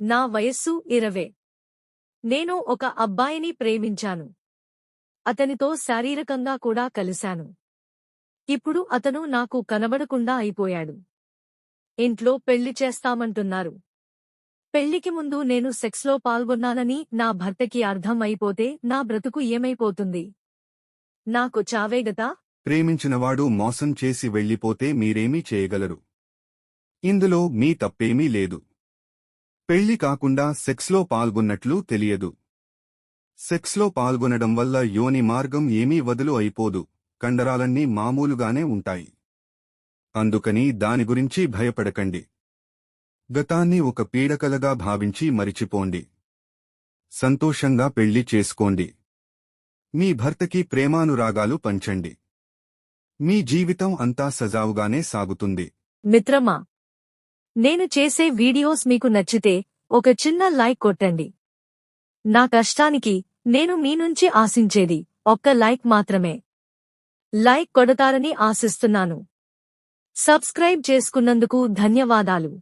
నా వయస్సు 20. నేను ఒక అబ్బాయిని ప్రేమించాను. అతనితో శారీరకంగా కూడా కలిశాను. ఇప్పుడు అతను నాకు కనబడకుండా అయిపోయాడు. ఇంట్లో పెళ్లి చేస్తామంటున్నారు. పెళ్లికి ముందు నేను సెక్స్లో పాల్గొన్నానని నా భర్తకి అర్థం అయిపోతే నా బ్రతుకు ఏమైపోతుంది? నాకు చావేగదా? ప్రేమించినవాడు మోసం చేసి వెళ్ళిపోతే మీరేమీ చేయగలరు. ఇందులో మీ తప్పేమీ లేదు. పెళ్లి కాకుండా సెక్స్లో పాల్గొన్నట్లు తెలియదు. సెక్స్లో పాల్గొనడం వల్ల యోని మార్గం ఏమీ వదులు అయిపోదు, కండరాలన్నీ మామూలుగానే ఉంటాయి. అందుకని దాని గురించి భయపడకండి. గతాన్ని ఒక పీడకలగా భావించి మరిచిపోండి. సంతోషంగా పెళ్లి చేసుకోండి. మీ భర్తకి ప్రేమానురాగాలు పంచండి. మీ జీవితం అంతా సజావుగానే సాగుతుంది. మిత్రమా, నేను చేసే వీడియోస్ మీకు నచ్చితే ఒక చిన్న లైక్ కొట్టండి. నా కష్టానికి నేను మీ నుంచి ఆశించేది ఒక్క లైక్ మాత్రమే. లైక్ కొడతారని ఆశిస్తున్నాను. సబ్స్క్రైబ్ చేసుకున్నందుకు ధన్యవాదాలు.